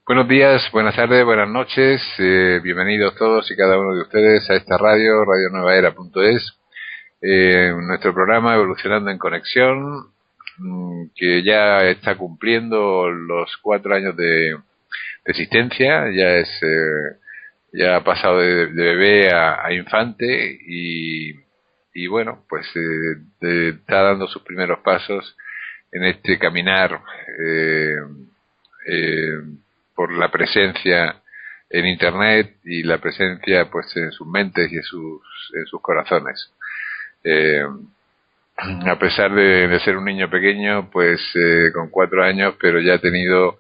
Buenos días, buenas tardes, buenas noches, bienvenidos todos y cada uno de ustedes a esta radio, radionuevaera.es, nuestro programa Evolucionando en Conexión, que ya está cumpliendo los 4 años de existencia, ya ha pasado de bebé a infante y bueno, pues está dando sus primeros pasos en este caminar eh, por la presencia en internet y la presencia pues en sus mentes y en sus corazones. A pesar de ser un niño pequeño, pues con 4 años, pero ya ha tenido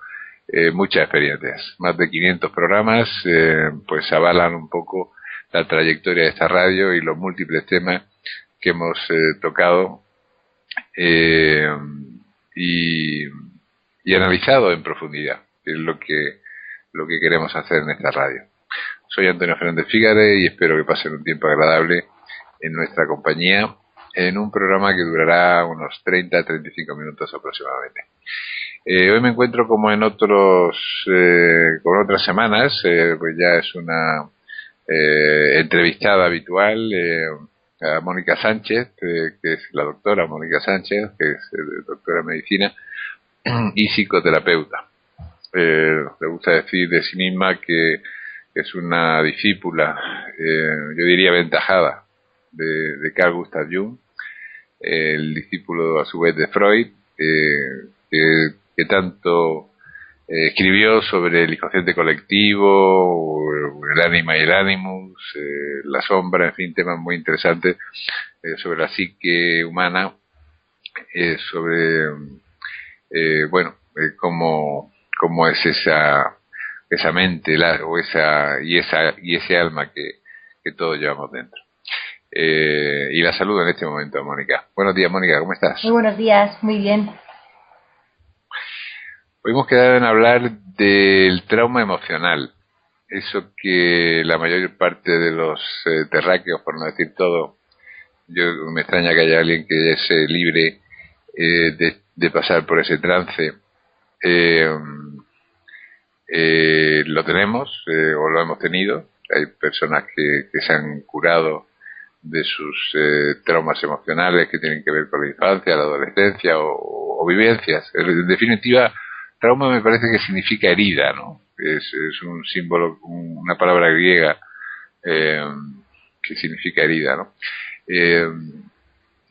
muchas experiencias, más de 500 programas, pues avalan un poco la trayectoria de esta radio y los múltiples temas que hemos tocado y analizado en profundidad, que es lo que queremos hacer en esta radio. Soy Antonio Fernández Fígare y espero que pasen un tiempo agradable en nuestra compañía, en un programa que durará unos 30-35 minutos aproximadamente. Hoy me encuentro como en con otras semanas, pues ya es una entrevistada habitual, a Mónica Sánchez, que es la doctora Mónica Sánchez, que es doctora en medicina y psicoterapeuta. Le gusta decir de sí misma que es una discípula, yo diría aventajada, de Carl Gustav Jung, el discípulo a su vez de Freud, que tanto escribió sobre el inconsciente colectivo, el ánima y el animus, la sombra, en fin, temas muy interesantes sobre la psique humana, sobre cómo es esa mente y ese alma que todos llevamos dentro. Y la saludo en este momento a Mónica. Buenos días, Mónica, ¿cómo estás? Muy buenos días, muy bien. Hoy hemos quedado en hablar del trauma emocional, eso que la mayor parte de los terráqueos, por no decir todo, me extraña que haya alguien que es libre de pasar por ese trance. Lo tenemos o lo hemos tenido. Hay personas que se han curado de sus traumas emocionales que tienen que ver con la infancia, la adolescencia o vivencias. En definitiva, trauma me parece que significa herida, ¿no? Es un símbolo, una palabra griega que significa herida, ¿no?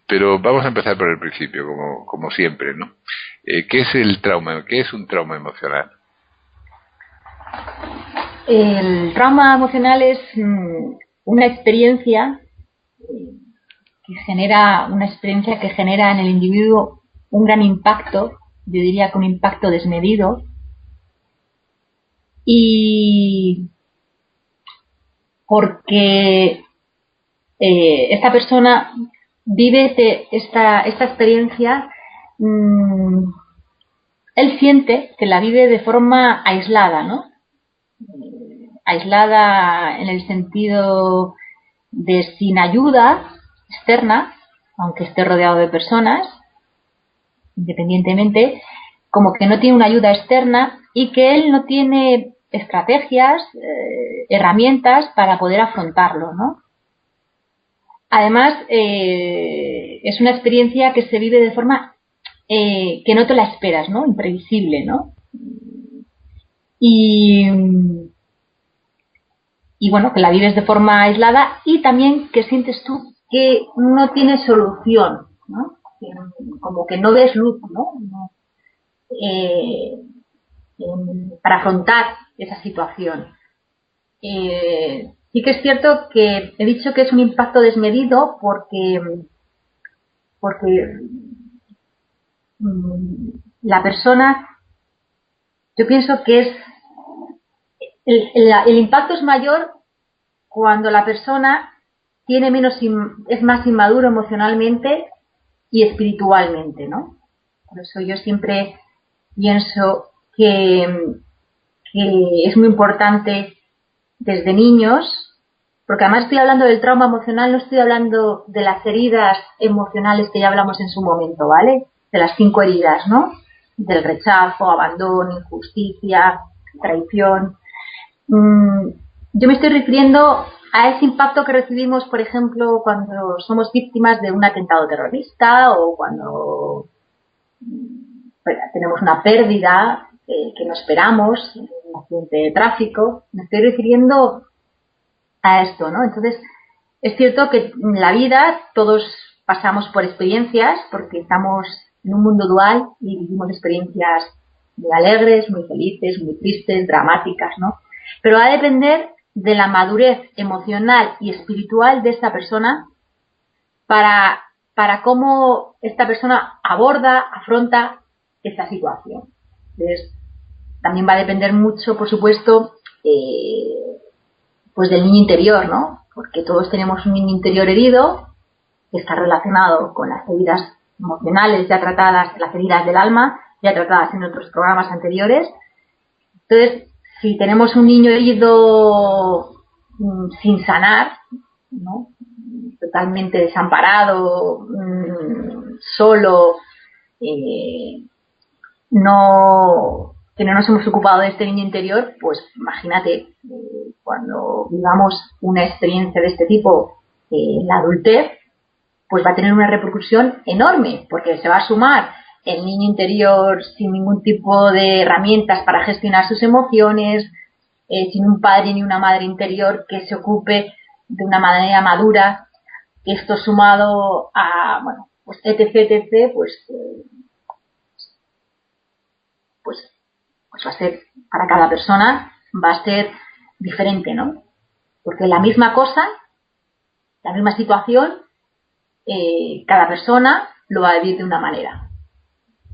Pero vamos a empezar por el principio, como siempre, ¿no? ¿Qué es el trauma? ¿Qué es un trauma emocional? El trauma emocional es una experiencia que genera en el individuo un gran impacto, yo diría que un impacto desmedido, y porque esta persona vive esta experiencia, él siente que la vive de forma aislada, ¿no? Aislada en el sentido de sin ayuda externa, aunque esté rodeado de personas, independientemente, como que no tiene una ayuda externa y que él no tiene estrategias, herramientas para poder afrontarlo, ¿no? Además, es una experiencia que se vive de forma que no te la esperas, ¿no? Imprevisible, ¿no? Y bueno, que la vives de forma aislada y también que sientes tú que no tiene solución, ¿no? Como que no ves luz, ¿no? Para afrontar esa situación. Sí que es cierto que he dicho que es un impacto desmedido porque la persona, yo pienso que el impacto es mayor cuando la persona es más inmaduro emocionalmente y espiritualmente, ¿no? Por eso yo siempre pienso que es muy importante desde niños, porque además estoy hablando del trauma emocional, no estoy hablando de las heridas emocionales que ya hablamos en su momento, ¿vale? De las 5 heridas, ¿no? Del rechazo, abandono, injusticia, traición. Yo me estoy refiriendo a ese impacto que recibimos, por ejemplo, cuando somos víctimas de un atentado terrorista o cuando tenemos una pérdida que no esperamos, un accidente de tráfico. Me estoy refiriendo a esto, ¿no? Entonces, es cierto que en la vida todos pasamos por experiencias porque estamos en un mundo dual y vivimos experiencias muy alegres, muy felices, muy tristes, dramáticas, ¿no? Pero va a depender de la madurez emocional y espiritual de esta persona para cómo esta persona afronta esta situación. Entonces, también va a depender mucho, por supuesto, pues del niño interior, ¿no? Porque todos tenemos un niño interior herido que está relacionado con las heridas emocionales ya tratadas, las heridas del alma, ya tratadas en otros programas anteriores. Entonces, si tenemos un niño herido sin sanar, ¿no? Totalmente desamparado, solo, que no nos hemos ocupado de este niño interior, pues imagínate, cuando vivamos una experiencia de este tipo en la adultez, pues va a tener una repercusión enorme, porque se va a sumar el niño interior sin ningún tipo de herramientas para gestionar sus emociones, sin un padre ni una madre interior que se ocupe de una manera madura. Esto sumado a, bueno, pues etc, pues va a ser, para cada persona va a ser diferente, ¿no? Porque la misma cosa, la misma situación, cada persona lo va a vivir de una manera.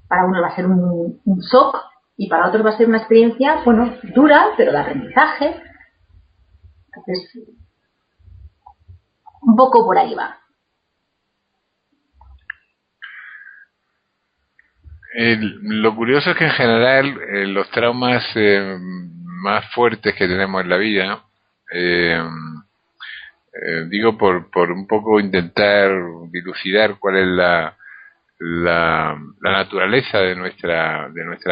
Para uno va a ser un shock y para otros va a ser una experiencia, bueno, dura, pero de aprendizaje. Entonces, un poco por ahí va. Lo curioso es que en general los traumas más fuertes que tenemos en la vida, digo por un poco intentar dilucidar cuál es la naturaleza de nuestra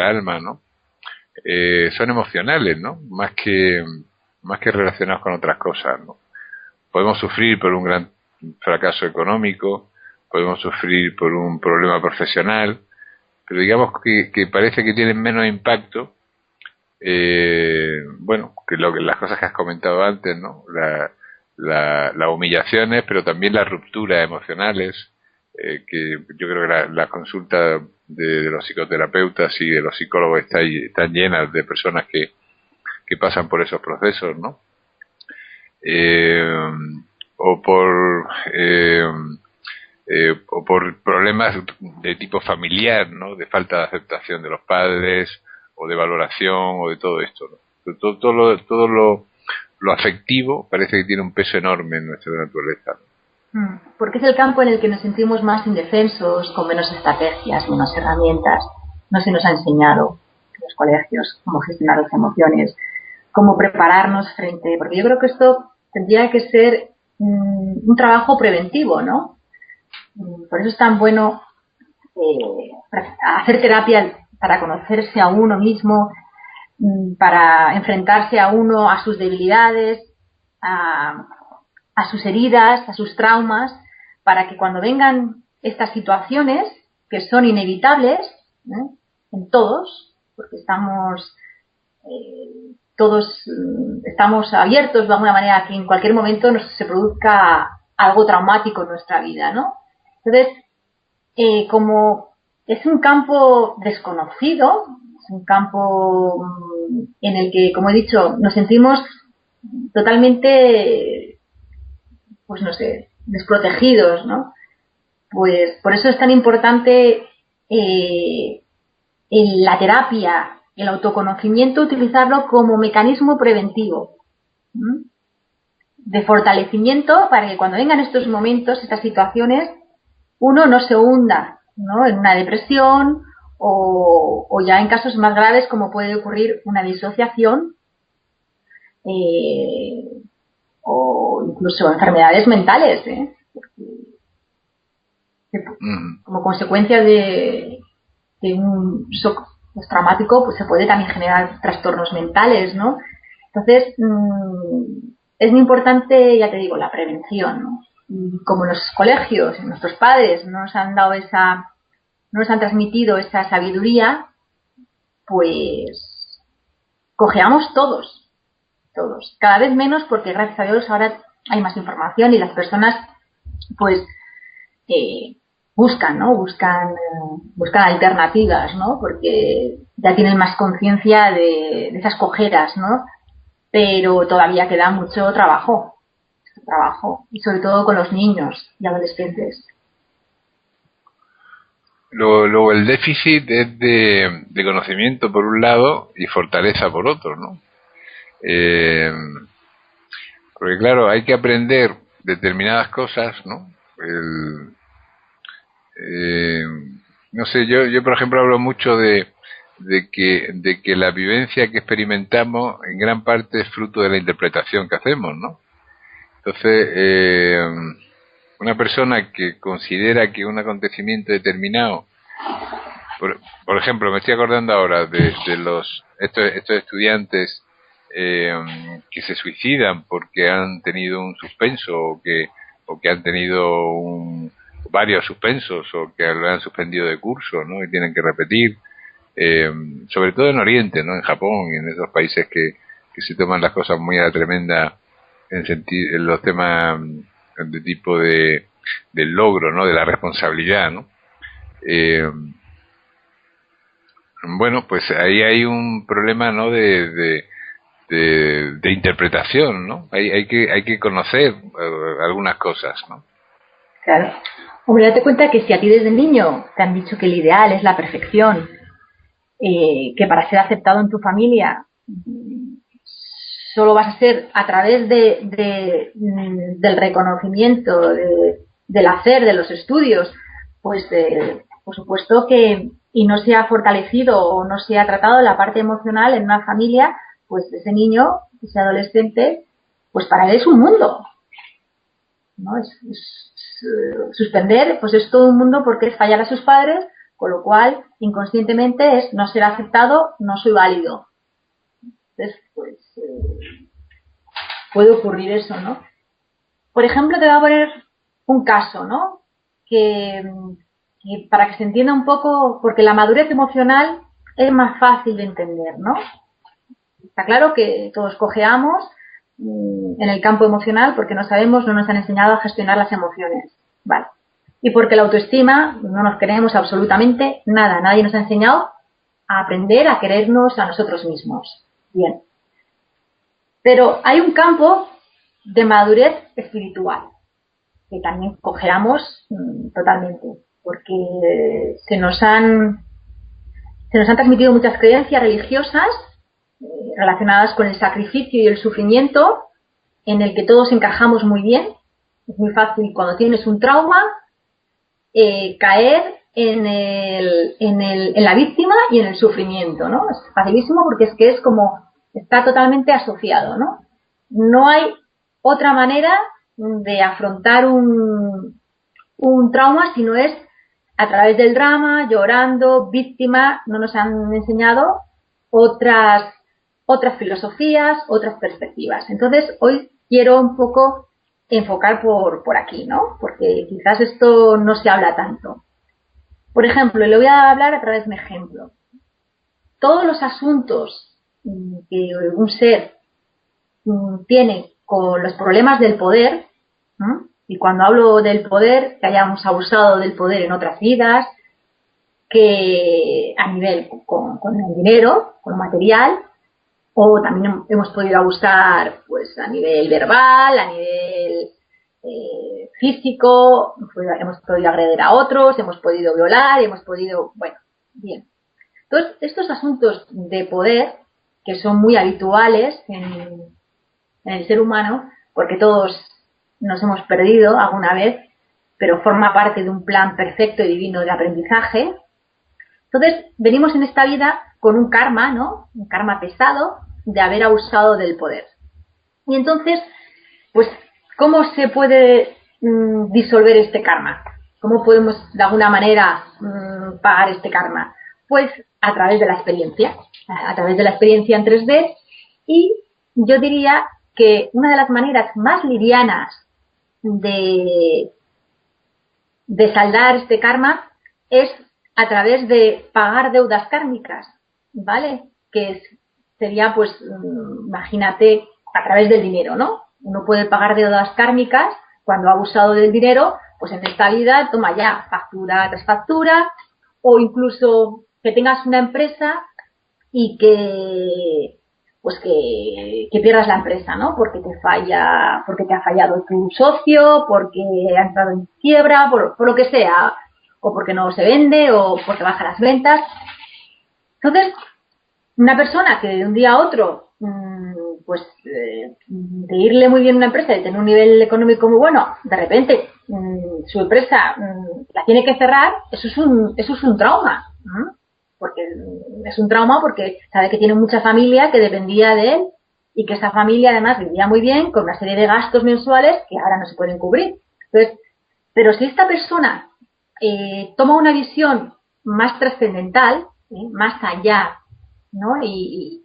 alma, ¿no? Son emocionales, ¿no? Más que relacionados con otras cosas, ¿no? Podemos sufrir por un gran fracaso económico, podemos sufrir por un problema profesional, pero digamos que parece que tienen menos impacto, bueno, que las cosas que has comentado antes, ¿no? Las humillaciones, pero también las rupturas emocionales, que yo creo que la consulta de los psicoterapeutas y de los psicólogos están llenas de personas que pasan por esos procesos, ¿no? O por problemas de tipo familiar, ¿no? De falta de aceptación de los padres, o de valoración, o de todo esto, ¿no? Todo lo afectivo parece que tiene un peso enorme en nuestra naturaleza, ¿no? Porque es el campo en el que nos sentimos más indefensos, con menos estrategias, menos herramientas. No se nos ha enseñado en los colegios cómo gestionar las emociones, cómo prepararnos porque yo creo que esto tendría que ser un trabajo preventivo, ¿no? Por eso es tan bueno hacer terapia para conocerse a uno mismo, para enfrentarse a uno, a sus debilidades, a sus heridas, a sus traumas, para que cuando vengan estas situaciones, que son inevitables, en todos, porque todos estamos abiertos de alguna manera a que en cualquier momento se produzca algo traumático en nuestra vida, ¿no? Entonces, como es un campo desconocido, es un campo en el que, como he dicho, nos sentimos totalmente, pues no sé, desprotegidos, ¿no? Pues por eso es tan importante la terapia, el autoconocimiento, utilizarlo como mecanismo preventivo, de fortalecimiento, para que cuando vengan estos momentos, estas situaciones, uno no se hunda, ¿no? En una depresión o ya en casos más graves como puede ocurrir una disociación o incluso enfermedades mentales, como consecuencia de un shock postraumático, pues se puede también generar trastornos mentales, ¿no? Entonces, es muy importante, ya te digo, la prevención, ¿no? Y como los colegios, nuestros padres no nos han dado no nos han transmitido esa sabiduría, pues cojeamos todos. Cada vez menos porque gracias a Dios ahora hay más información y las personas pues buscan, ¿no? Buscan alternativas, ¿no? Porque ya tienen más conciencia de esas cojeras, ¿no? Pero todavía queda mucho trabajo y sobre todo con los niños y adolescentes. Luego el déficit es de conocimiento por un lado y fortaleza por otro, ¿no? Porque claro, hay que aprender determinadas cosas, ¿no? No sé, yo por ejemplo hablo mucho de que la vivencia que experimentamos en gran parte es fruto de la interpretación que hacemos, ¿no? Entonces, una persona que considera que un acontecimiento determinado, por ejemplo, me estoy acordando ahora de estos estudiantes que se suicidan porque han tenido un suspenso o que han tenido varios suspensos o que lo han suspendido de curso, ¿no? Y tienen que repetir, sobre todo en Oriente, ¿no? En Japón y en esos países que se toman las cosas muy a la tremenda en los temas de tipo del logro, ¿no? De la responsabilidad, ¿no? Bueno, pues ahí hay un problema, ¿no? De interpretación, ¿no? Hay que conocer algunas cosas, ¿no? Claro. Hombre, date cuenta que si a ti desde niño te han dicho que el ideal es la perfección, que para ser aceptado en tu familia solo vas a ser a través del reconocimiento, del hacer, de los estudios, pues por supuesto que, y no se ha fortalecido o no se ha tratado la parte emocional en una familia, pues ese niño, ese adolescente, pues para él es un mundo, ¿no? Suspender, pues es todo un mundo porque es fallar a sus padres, con lo cual inconscientemente es no ser aceptado, no soy válido. Entonces, pues puede ocurrir eso, ¿no? Por ejemplo, te voy a poner un caso, ¿no? Que para que se entienda un poco, porque la madurez emocional es más fácil de entender, ¿no? Está claro que todos cojeamos en el campo emocional porque no sabemos, no nos han enseñado a gestionar las emociones, ¿vale? Y porque la autoestima no nos queremos absolutamente nada, nadie nos ha enseñado a aprender a querernos a nosotros mismos. Bien. Pero hay un campo de madurez espiritual que también cojeamos totalmente, porque se nos han transmitido muchas creencias religiosas relacionadas con el sacrificio y el sufrimiento, en el que todos encajamos muy bien. Es muy fácil cuando tienes un trauma caer en la víctima y en el sufrimiento, ¿no? Es facilísimo porque es como está totalmente asociado, ¿no? No hay otra manera de afrontar un trauma si no es a través del drama, llorando, víctima. No nos han enseñado otras filosofías, otras perspectivas. Entonces, hoy quiero un poco enfocar por aquí, ¿no? Porque quizás esto no se habla tanto. Por ejemplo, le voy a hablar a través de un ejemplo. Todos los asuntos que un ser tiene con los problemas del poder, y cuando hablo del poder, que hayamos abusado del poder en otras vidas, que a nivel con el dinero, con lo material, o también hemos podido abusar pues a nivel verbal, a nivel físico, hemos podido agredir a otros, hemos podido violar, hemos podido, bueno, bien. Entonces, estos asuntos de poder, que son muy habituales en el ser humano, porque todos nos hemos perdido alguna vez, pero forma parte de un plan perfecto y divino de aprendizaje. Entonces, venimos en esta vida con un karma, ¿no? Un karma pesado de haber abusado del poder. Y entonces, pues, ¿cómo se puede disolver este karma? ¿Cómo podemos, de alguna manera, pagar este karma? Pues a través de la experiencia, en 3D. Y yo diría que una de las maneras más livianas de saldar este karma es a través de pagar deudas kármicas, ¿vale? Sería, pues, imagínate, a través del dinero, ¿no? Uno puede pagar deudas kármicas cuando ha abusado del dinero, pues en esta vida, toma ya, factura tras factura, o incluso que tengas una empresa y que pierdas la empresa, ¿no? Porque te ha fallado tu socio, porque ha entrado en quiebra, por lo que sea, o porque no se vende, o porque baja las ventas. Entonces, una persona que de un día a otro, de irle muy bien una empresa, de tener un nivel económico muy bueno, de repente su empresa la tiene que cerrar, eso es un trauma, ¿no? Porque es un trauma porque sabe que tiene mucha familia que dependía de él y que esa familia además vivía muy bien con una serie de gastos mensuales que ahora no se pueden cubrir. Entonces, pero si esta persona toma una visión más trascendental, más allá, ¿no? Y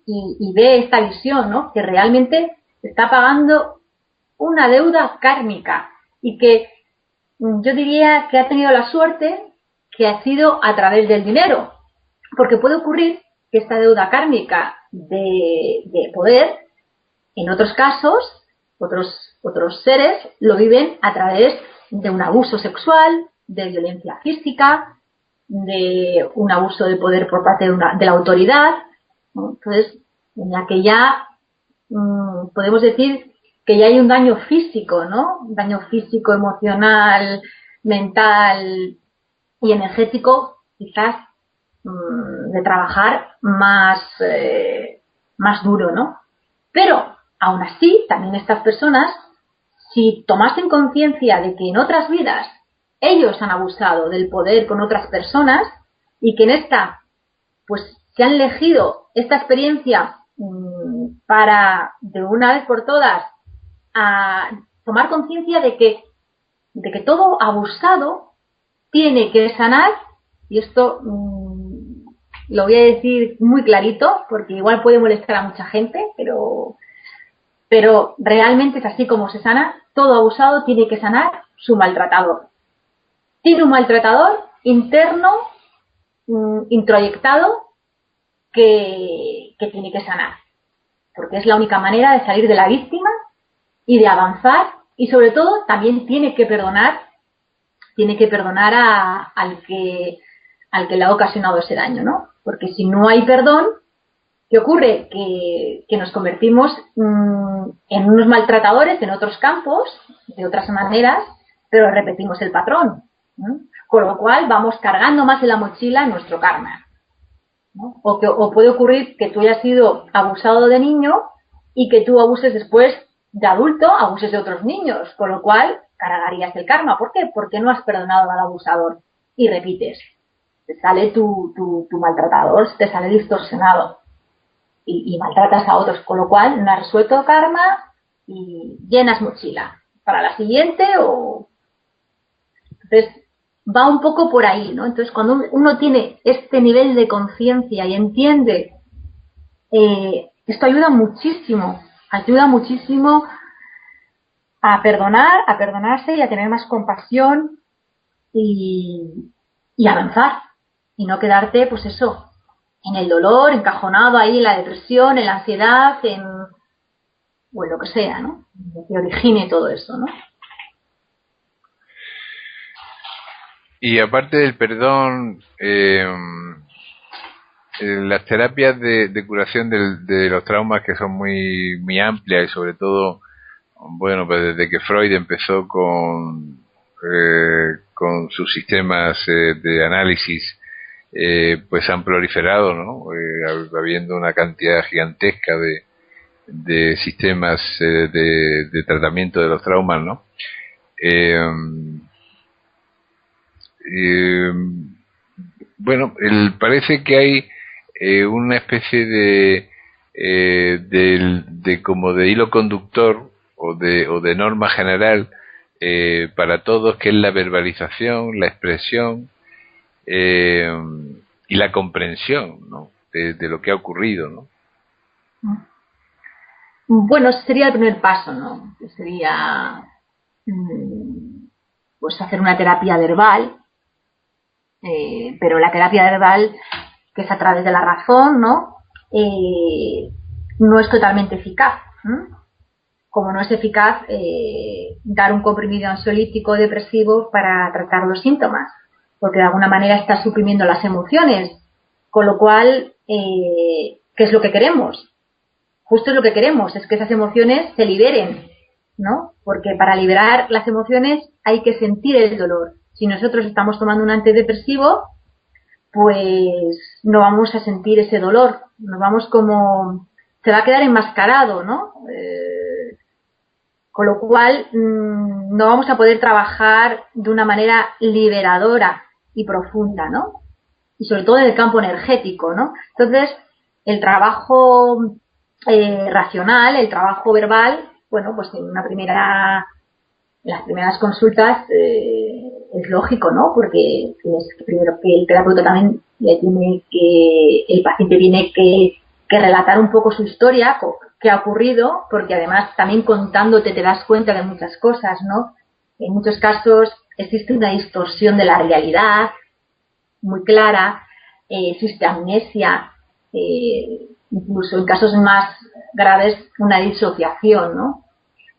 ve esta visión, ¿no? Que realmente está pagando una deuda kármica y que yo diría que ha tenido la suerte que ha sido a través del dinero, porque puede ocurrir que esta deuda kármica de poder, en otros casos, otros seres lo viven a través de un abuso sexual, de violencia física, de un abuso de poder por parte de la autoridad, ¿no? Entonces, en la que ya podemos decir que ya hay un daño físico, ¿no? Un daño físico, emocional, mental y energético, quizás de trabajar más duro, ¿no? Pero, aún así, también estas personas, si tomasen conciencia de que en otras vidas ellos han abusado del poder con otras personas y que en esta, pues, se han elegido esta experiencia para, de una vez por todas, a tomar conciencia de que todo abusado tiene que sanar, y esto lo voy a decir muy clarito porque igual puede molestar a mucha gente, pero realmente es así como se sana. Todo abusado tiene que sanar su maltratador. Tiene un maltratador interno, introyectado, que tiene que sanar, porque es la única manera de salir de la víctima y de avanzar, y sobre todo también tiene que perdonar al que le ha ocasionado ese daño, ¿no? Porque si no hay perdón, ¿qué ocurre? Que nos convertimos en unos maltratadores en otros campos, de otras maneras, pero repetimos el patrón, ¿no? Con lo cual vamos cargando más en la mochila nuestro karma, ¿no? O puede ocurrir que tú hayas sido abusado de niño y que tú abuses después de adulto, abuses de otros niños, con lo cual cargarías el karma. ¿Por qué? Porque no has perdonado al abusador y repites. Te sale tu maltratador, te sale distorsionado y maltratas a otros, con lo cual no has resuelto karma y llenas mochila para la siguiente. Entonces va un poco por ahí, ¿no? Entonces cuando uno tiene este nivel de conciencia y entiende, esto ayuda muchísimo a perdonar, a perdonarse y a tener más compasión y avanzar y no quedarte, pues eso, en el dolor, encajonado ahí en la depresión, en la ansiedad, o en lo que sea, ¿no? Que origine todo eso, ¿no? Y aparte del perdón, las terapias de curación de los traumas, que son muy, muy amplias, y sobre todo, bueno, pues desde que Freud empezó con sus sistemas de análisis, pues han proliferado, ¿no? Habiendo una cantidad gigantesca de sistemas de tratamiento de los traumas, ¿no? Bueno, parece que hay una especie de como de hilo conductor o de norma general para todos, que es la verbalización, la expresión y y la comprensión, ¿no? de lo que ha ocurrido, ¿no? Bueno, ese sería el primer paso, ¿no? Que sería pues hacer una terapia verbal, pero la terapia verbal, que es a través de la razón, ¿no? No es totalmente eficaz. Como no es eficaz dar un comprimido ansiolítico depresivo para tratar los síntomas, porque de alguna manera está suprimiendo las emociones, con lo cual, ¿qué es lo que queremos? Justo es lo que queremos, es que esas emociones se liberen, ¿no? Porque para liberar las emociones hay que sentir el dolor. Si nosotros estamos tomando un antidepresivo, pues no vamos a sentir ese dolor, nos vamos como... se va a quedar enmascarado, ¿no? Con lo cual no vamos a poder trabajar de una manera liberadora y profunda, ¿no? Y sobre todo en el campo energético, ¿no? Entonces, el trabajo racional, el trabajo verbal, bueno, pues en las primeras consultas es lógico, ¿no? Porque es primero que el terapeuta también el paciente tiene que relatar un poco su historia, qué ha ocurrido, porque además también contándote te das cuenta de muchas cosas, ¿no? En muchos casos existe una distorsión de la realidad muy clara, existe amnesia, incluso en casos más graves una disociación, ¿no?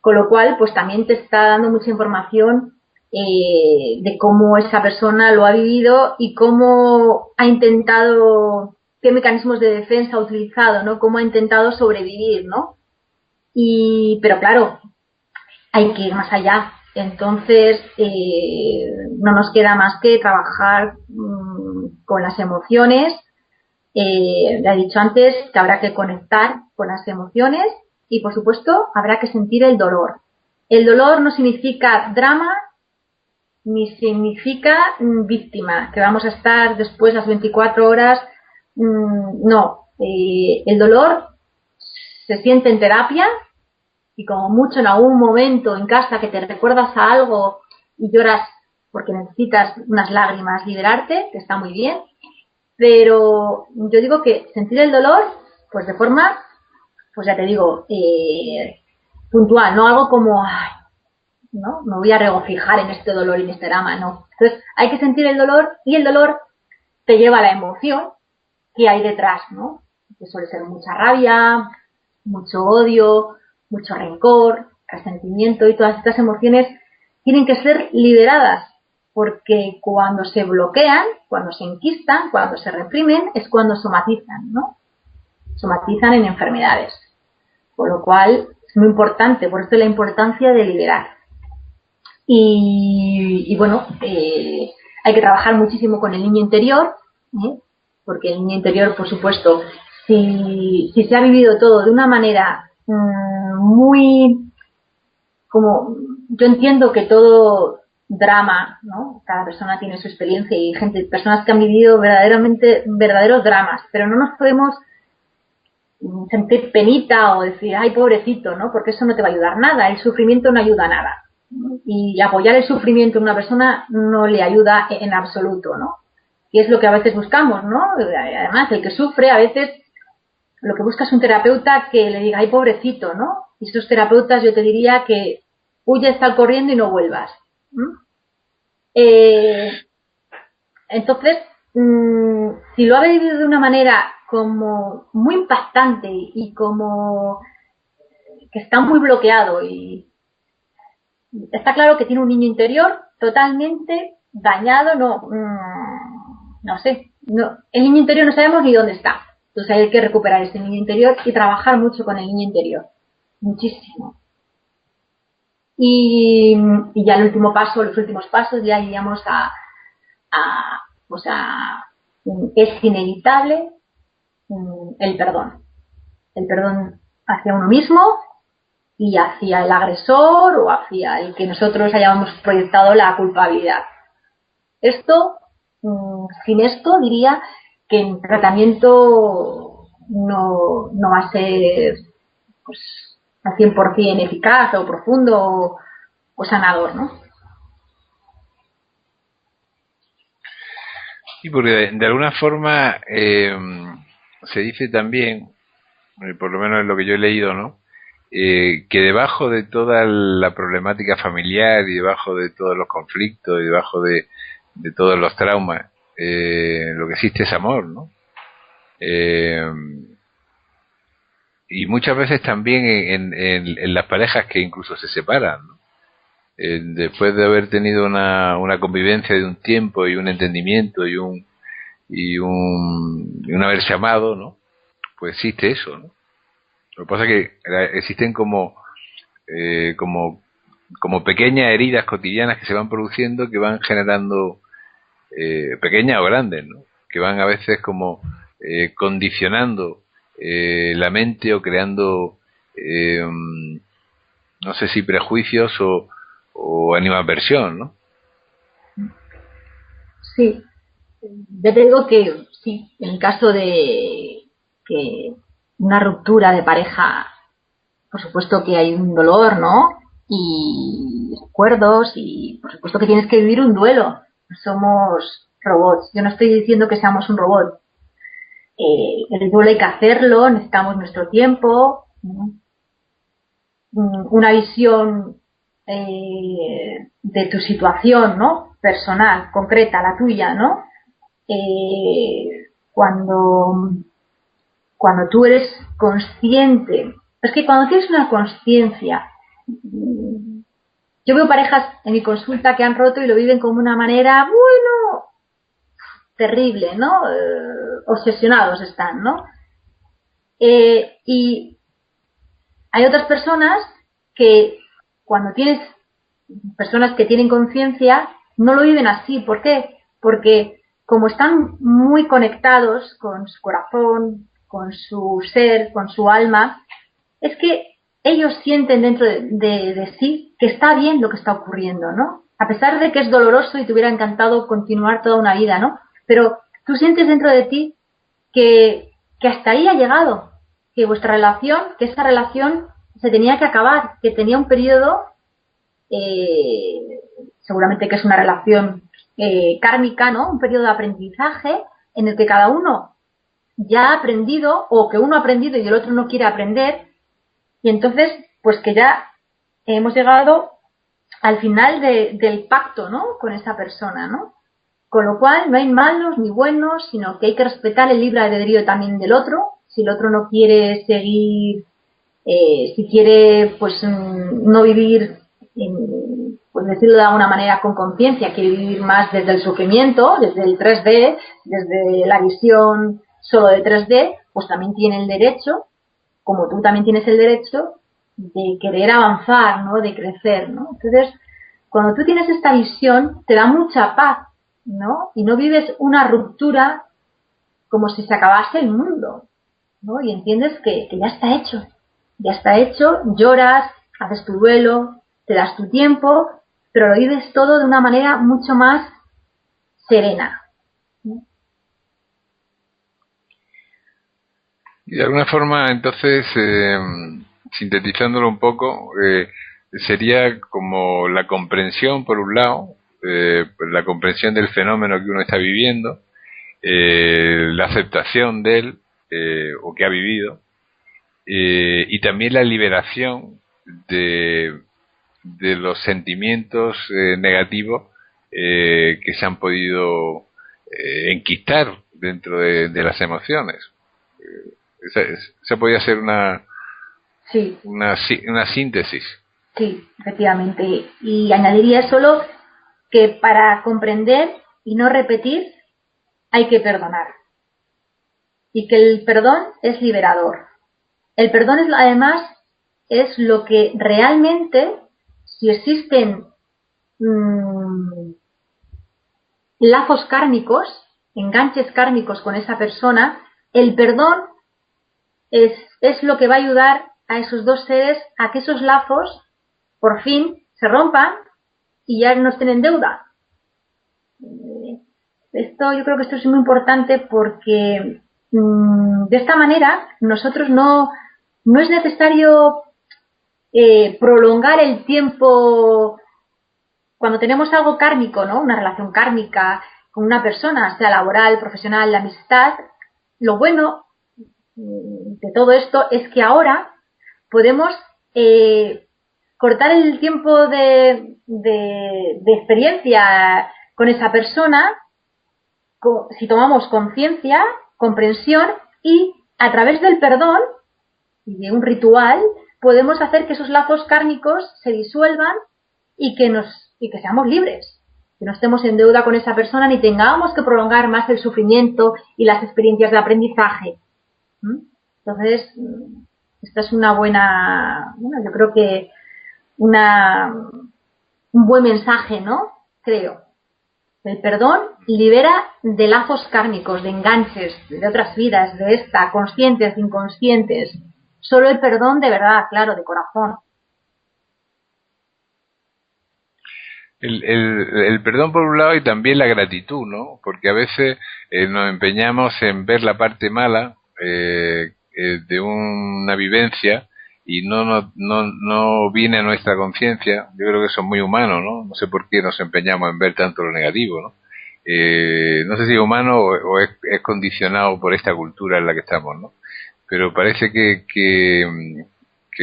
Con lo cual, pues también te está dando mucha información de cómo esa persona lo ha vivido y cómo ha intentado, qué mecanismos de defensa ha utilizado, ¿no? Cómo ha intentado sobrevivir, ¿no? Pero claro, hay que ir más allá. Entonces, no nos queda más que trabajar con las emociones. Le he dicho antes que habrá que conectar con las emociones y, por supuesto, habrá que sentir el dolor. El dolor no significa drama ni significa víctima, que vamos a estar después las 24 horas. No, el dolor se siente en terapia y como mucho en algún momento en casa que te recuerdas a algo y lloras porque necesitas unas lágrimas liberarte, que está muy bien, pero yo digo que sentir el dolor pues de forma, pues ya te digo, puntual, no algo como no me voy a regocijar en este dolor y en este drama, no. Entonces hay que sentir el dolor y el dolor te lleva a la emoción que hay detrás, ¿no? Que suele ser mucha rabia, mucho odio, mucho rencor, resentimiento, y todas estas emociones tienen que ser liberadas, porque cuando se bloquean, cuando se enquistan, cuando se reprimen, es cuando somatizan, ¿no? Somatizan en enfermedades. Por lo cual es muy importante, por esto la importancia de liberar. Y bueno, hay que trabajar muchísimo con el niño interior, porque el niño interior, por supuesto, si se ha vivido todo de una manera muy, como yo entiendo que todo drama, ¿no? Cada persona tiene su experiencia y personas que han vivido verdaderos dramas, pero no nos podemos sentir penita o decir, ay, pobrecito, ¿no? Porque eso no te va a ayudar nada, el sufrimiento no ayuda a nada. Y apoyar el sufrimiento en una persona no le ayuda en absoluto, ¿no? Y es lo que a veces buscamos, ¿no? Además, el que sufre a veces lo que busca es un terapeuta que le diga, ay, pobrecito, ¿no? Y esos terapeutas yo te diría que huye, estar corriendo y no vuelvas. Entonces, si lo ha vivido de una manera como muy impactante y como que está muy bloqueado y está claro que tiene un niño interior totalmente dañado, no sé, el niño interior no sabemos ni dónde está. Entonces hay que recuperar ese niño interior y trabajar mucho con el niño interior, muchísimo. Y ya el último paso, los últimos pasos, ya iríamos es inevitable el perdón hacia uno mismo y hacia el agresor o hacia el que nosotros hayamos proyectado la culpabilidad. Esto, sin esto, diría que el tratamiento no va a ser pues, al 100% eficaz o profundo o sanador, ¿no? Sí, porque de alguna forma se dice también, por lo menos en lo que yo he leído, ¿no? Que debajo de toda la problemática familiar y debajo de todos los conflictos y debajo de todos los traumas, lo que existe es amor, ¿no? Eh, y muchas veces también en las parejas que incluso se separan, ¿no? Después de haber tenido una convivencia de un tiempo y un entendimiento y un haberse amado, ¿no? Pues existe eso, ¿no? Lo que pasa es que existen como pequeñas heridas cotidianas que se van produciendo, que van generando, pequeñas o grandes, ¿no? Que van a veces como condicionando la mente o creando, no sé si prejuicios o animadversión, ¿no? Sí, yo te digo que sí, en el caso de que una ruptura de pareja, por supuesto que hay un dolor, ¿no? Y recuerdos y por supuesto que tienes que vivir un duelo. No somos robots. Yo no estoy diciendo que seamos un robot. El duelo hay que hacerlo, necesitamos nuestro tiempo, ¿no? Una visión de tu situación, ¿no? Personal, concreta, la tuya, ¿no? Cuando tú eres consciente, es que cuando tienes una conciencia, yo veo parejas en mi consulta que han roto y lo viven como una manera, bueno, terrible, ¿no? Obsesionados están, ¿no? Y hay otras personas que cuando tienes personas que tienen conciencia no lo viven así. ¿Por qué? Porque como están muy conectados con su corazón, con su ser, con su alma, es que ellos sienten dentro de sí que está bien lo que está ocurriendo, ¿no? A pesar de que es doloroso y te hubiera encantado continuar toda una vida, ¿no? Pero tú sientes dentro de ti que hasta ahí ha llegado, que vuestra relación, que esa relación se tenía que acabar, que tenía un periodo, seguramente que es una relación kármica, ¿no? Un periodo de aprendizaje en el que cada uno ya ha aprendido, o que uno ha aprendido y el otro no quiere aprender, y entonces, pues que ya hemos llegado al final del pacto, ¿no? Con esa persona, ¿no? Con lo cual no hay malos ni buenos, sino que hay que respetar el libre albedrío también del otro. Si el otro no quiere seguir, si quiere pues no vivir, pues decirlo de alguna manera con conciencia, quiere vivir más desde el sufrimiento, desde el 3D, desde la visión solo de 3D, pues también tiene el derecho, como tú también tienes el derecho, de querer avanzar, ¿no? De crecer, ¿no? Entonces, cuando tú tienes esta visión, te da mucha paz, ¿no? Y no vives una ruptura como si se acabase el mundo, ¿no? Y entiendes que ya está hecho, lloras, haces tu duelo, te das tu tiempo, pero lo vives todo de una manera mucho más serena, ¿no? Y de alguna forma, entonces, sintetizándolo un poco, sería como la comprensión, por un lado, la comprensión del fenómeno que uno está viviendo, la aceptación de él, o que ha vivido, y también la liberación de los sentimientos negativos que se han podido enquistar dentro de las emociones. Esa podría ser Sí, una síntesis. sí, efectivamente. Y añadiría solo que para comprender y no repetir hay que perdonar. Y que el perdón es liberador. El perdón es, además, es lo que realmente, si existen lazos kármicos, enganches kármicos con esa persona, el perdón es lo que va a ayudar a esos dos seres a que esos lazos por fin se rompan y ya no estén en deuda. Yo creo que esto es muy importante porque de esta manera nosotros no es necesario prolongar el tiempo cuando tenemos algo kármico, ¿no? Una relación kármica con una persona, sea laboral, profesional, de amistad, lo bueno de todo esto es que ahora podemos cortar el tiempo de experiencia con esa persona si tomamos conciencia, comprensión y a través del perdón y de un ritual podemos hacer que esos lazos kármicos se disuelvan y que seamos libres, que no estemos en deuda con esa persona ni tengamos que prolongar más el sufrimiento y las experiencias de aprendizaje. Entonces, esta es una buena, yo creo que un buen mensaje, ¿no? Creo. El perdón libera de lazos kármicos, de enganches, de otras vidas, de esta, conscientes, inconscientes. Solo el perdón de verdad, claro, de corazón. El perdón por un lado y también la gratitud, ¿no? Porque a veces nos empeñamos en ver la parte mala de una vivencia y no viene a nuestra conciencia. Yo creo que eso es muy humano, ¿no? No sé por qué nos empeñamos en ver tanto lo negativo, ¿no? No sé si es humano o es condicionado por esta cultura en la que estamos, ¿no? Pero parece que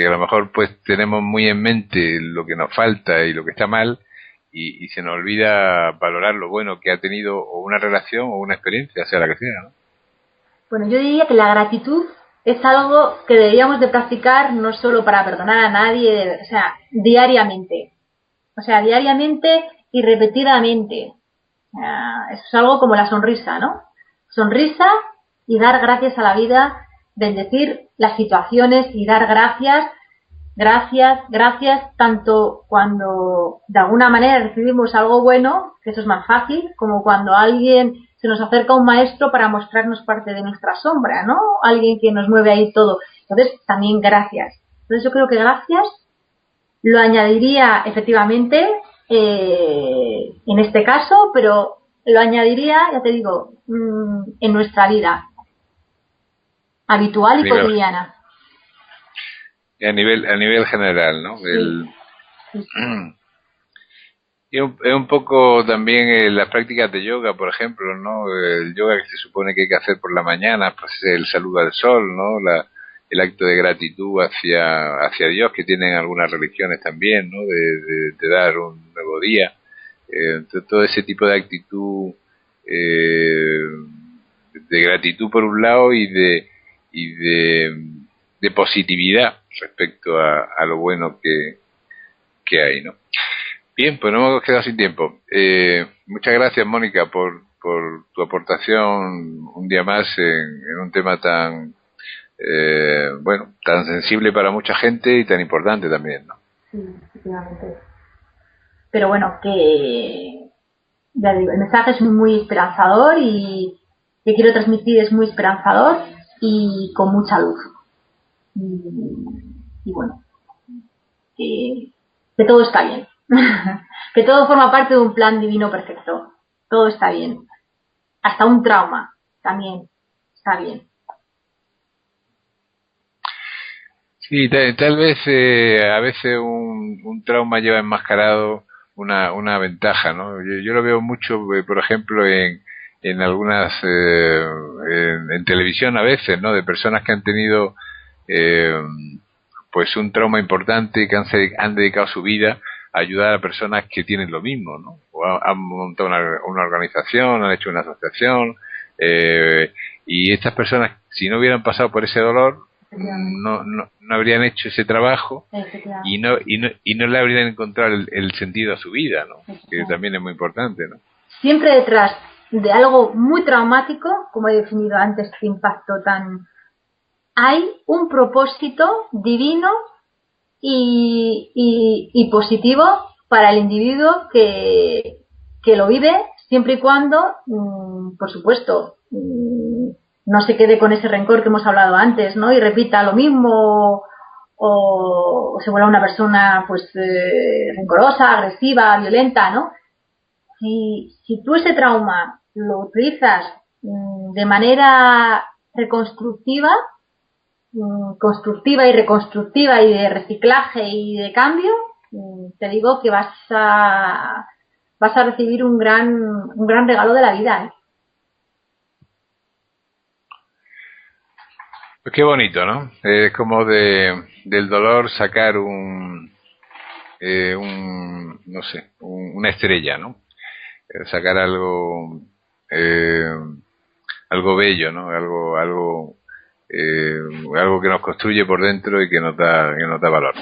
a lo mejor pues tenemos muy en mente lo que nos falta y lo que está mal y se nos olvida valorar lo bueno que ha tenido o una relación o una experiencia, sea la que sea, ¿no? Bueno, yo diría que la gratitud es algo que deberíamos de practicar no solo para perdonar a nadie, o sea, diariamente. O sea, diariamente y repetidamente. Eso es algo como la sonrisa, ¿no? Sonrisa y dar gracias a la vida, bendecir las situaciones y dar gracias, tanto cuando de alguna manera recibimos algo bueno, que eso es más fácil, como cuando alguien se nos acerca un maestro para mostrarnos parte de nuestra sombra, ¿no? Alguien que nos mueve ahí todo. Entonces, también gracias. Entonces, yo creo que gracias lo añadiría efectivamente en este caso, pero lo añadiría, ya te digo, en nuestra vida habitual y cotidiana. A nivel general, ¿no? Sí. Y es un poco también las prácticas de yoga, por ejemplo, ¿no? El yoga que se supone que hay que hacer por la mañana, pues el saludo al sol, ¿no? El acto de gratitud hacia Dios, que tienen algunas religiones también, ¿no? De dar un nuevo día. Todo ese tipo de actitud de gratitud por un lado y de positividad respecto a lo bueno que hay, ¿no? Bien, pues no hemos quedado sin tiempo. Muchas gracias, Mónica, por tu aportación un día más en un tema tan tan sensible para mucha gente y tan importante también, ¿no? Sí, efectivamente. Pero bueno, que ya digo, el mensaje es muy esperanzador y que quiero transmitir es muy esperanzador y con mucha luz. Y bueno, que todo está bien. Que todo forma parte de un plan divino perfecto. Todo está bien. Hasta un trauma también está bien. Sí, tal vez a veces un trauma lleva enmascarado una ventaja, ¿no? Yo lo veo mucho, por ejemplo, en algunas, en televisión a veces, ¿no? De personas que han tenido pues un trauma importante, que han dedicado su vida a ayudar a personas que tienen lo mismo, ¿no? O han montado una organización, han hecho una asociación, y estas personas, si no hubieran pasado por ese dolor, no habrían hecho ese trabajo y no le habrían encontrado el sentido a su vida, ¿no? Que también es muy importante, ¿no? Siempre detrás de algo muy traumático, como he definido antes, este impacto hay un propósito divino y positivo para el individuo que lo vive, siempre y cuando, por supuesto, no se quede con ese rencor que hemos hablado antes, ¿no? Y repita lo mismo o se vuelva una persona pues rencorosa, agresiva, violenta, ¿no? Si tú ese trauma lo utilizas de manera constructiva y reconstructiva y de reciclaje y de cambio, te digo que vas a vas a recibir un gran regalo de la vida, ¿eh? Pues qué bonito, ¿no? Es como del dolor sacar no sé, una estrella, ¿no? Sacar eh, algo bello, ¿no? Algo que nos construye por dentro y que nos da valor.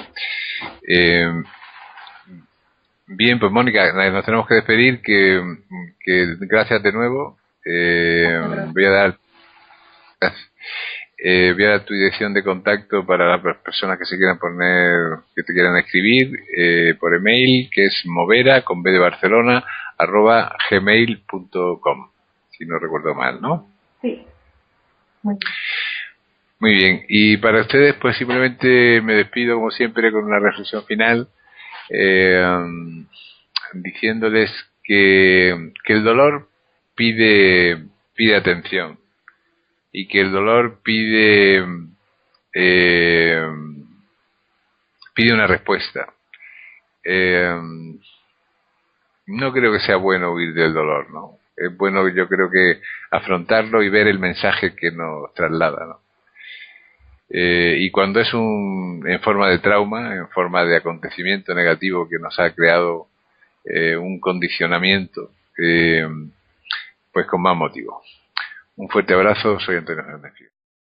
Bien, pues Mónica, nos tenemos que despedir, que gracias de nuevo. Voy a dar voy a dar tu dirección de contacto para las personas que se quieran que te quieran escribir por email, que es movera con b de Barcelona @gmail.com, si no recuerdo mal, ¿no? Sí. Muy bien. Muy bien. Y para ustedes, pues simplemente me despido como siempre con una reflexión final, diciéndoles que el dolor pide atención, y que el dolor eh, pide una respuesta. No creo que sea bueno huir del dolor, ¿no? Es bueno, yo creo que afrontarlo y ver el mensaje que nos traslada, ¿no? Y cuando es en forma de trauma, en forma de acontecimiento negativo que nos ha creado un condicionamiento, pues con más motivo. Un fuerte abrazo, soy Antonio Fernández.